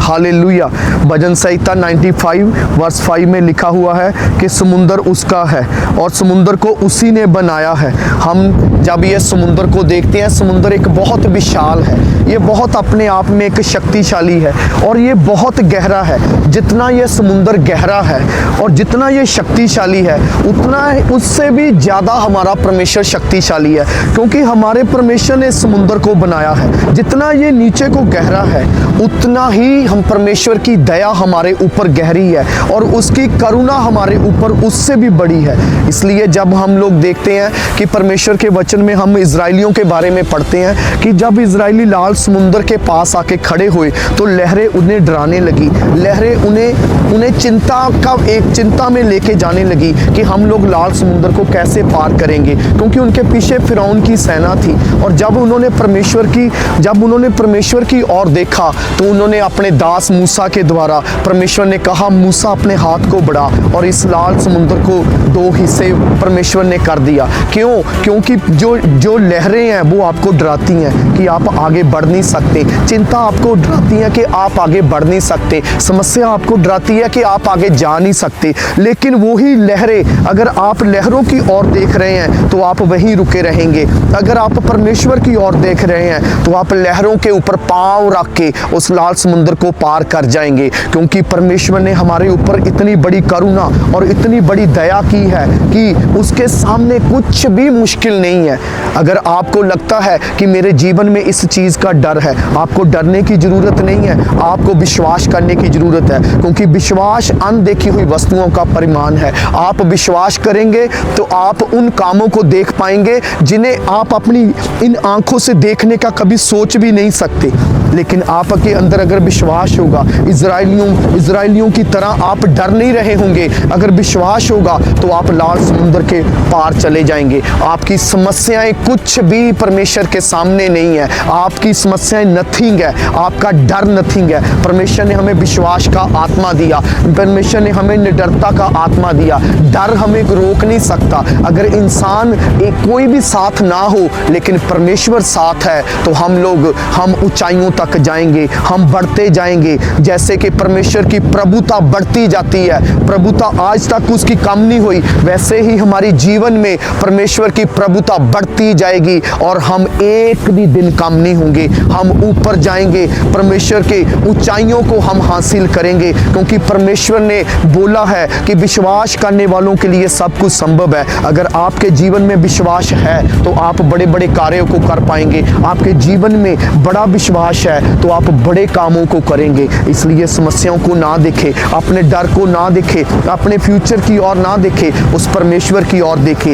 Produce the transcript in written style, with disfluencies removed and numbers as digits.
Hallelujah. भजन संहिता 95 verse 5 में लिखा हुआ है कि समुंदर उसका है और समुंदर को उसी ने बनाया है। हम जब ये समुंदर को देखते हैं, समुंदर एक बहुत विशाल है, ये बहुत अपने आप में एक शक्तिशाली है और ये बहुत गहरा है। जितना ये समुंदर गहरा है और जितना ये शक्तिशाली है, उतना उससे भी ज़्यादा हमारा परमेश्वर शक्तिशाली है, क्योंकि हमारे परमेश्वर ने समुंदर को बनाया है। जितना ये नीचे को गहरा है, उतना ही हम परमेश्वर की दया हमारे ऊपर गहरी है और उसकी करुणा हमारे ऊपर उससे भी बड़ी है। इसलिए जब हम लोग देखते हैं कि परमेश्वर के वचन में हम इजराइलियों के बारे में पढ़ते हैं कि जब इजराइली लाल समुंदर के पास आके खड़े हुए तो लहरें उन्हें डराने लगी, लहरें उन्हें चिंता में लेके जाने लगी कि हम लोग लाल समुंदर को कैसे पार करेंगे, क्योंकि उनके पीछे फिरौन की सेना थी। और जब उन्होंने परमेश्वर की ओर देखा तो उन्होंने अपने दास मूसा के द्वारा, परमेश्वर ने कहा मूसा अपने हाथ को बढ़ा और इस लाल समुंदर को 2 हिस्से परमेश्वर ने कर दिया। क्यों? क्योंकि जो लहरें हैं वो आपको डराती हैं कि आप आगे बढ़ नहीं सकते, चिंता आपको डराती है कि आप आगे बढ़ नहीं सकते, समस्या आपको डराती है कि आप आगे जा नहीं सकते। लेकिन वही लहरें, अगर आप लहरों की ओर देख रहे हैं तो आप वहीं रुके रहेंगे। अगर आप परमेश्वर की ओर देख रहे हैं तो आप लहरों के ऊपर पांव रख के उस लाल समुंदर को पार कर जाएंगे, क्योंकि परमेश्वर ने हमारे ऊपर इतनी बड़ी करुणा और इतनी बड़ी दया की है कि उसके सामने कुछ भी मुश्किल नहीं है। अगर आपको लगता है कि मेरे जीवन में इस चीज़ का डर है, आपको डरने की ज़रूरत नहीं है, आपको विश्वास करने की ज़रूरत है, क्योंकि विश्वास अनदेखी हुई वस्तुओं का परिमाण है। आप विश्वास करेंगे तो आप उन कामों को देख पाएंगे जिन्हें आप अपनी इन आंखों से देखने का कभी सोच भी नहीं सकते। लेकिन आपके अंदर अगर विश्वास होगा, इजराइलियों की तरह आप डर नहीं रहे होंगे। अगर विश्वास होगा तो आप लाल समुंदर के पार चले जाएंगे। आपकी समस्याएं कुछ भी परमेश्वर के सामने नहीं है, आपकी समस्याएं नथिंग है, आपका डर नथिंग है। परमेश्वर ने हमें विश्वास का आत्मा दिया, परमेश्वर ने हमें निडरता का आत्मा दिया। डर हमें रोक नहीं सकता। अगर इंसान कोई भी साथ ना हो लेकिन परमेश्वर साथ है तो हम ऊंचाइयों तक जाएंगे, हम बढ़ते जाएंगे। जैसे कि परमेश्वर की प्रभुता बढ़ती जाती है, प्रभुता आज तक उसकी कम नहीं हुई, वैसे ही हमारी जीवन में परमेश्वर की प्रभुता बढ़ती जाएगी और हम एक भी दिन कम नहीं होंगे। हम ऊपर जाएंगे, परमेश्वर के ऊंचाइयों को हम हासिल करेंगे, क्योंकि परमेश्वर ने बोला है कि विश्वास करने वालों के लिए सब कुछ संभव है। अगर आपके जीवन में विश्वास है तो आप बड़े बड़े कार्यों को कर पाएंगे। आपके जीवन में बड़ा विश्वास है तो आप बड़े कामों को करेंगे। इसलिए समस्याओं को ना देखें, अपने डर को ना देखें, अपने फ्यूचर की ओर ना देखें, उस परमेश्वर की ओर देखें।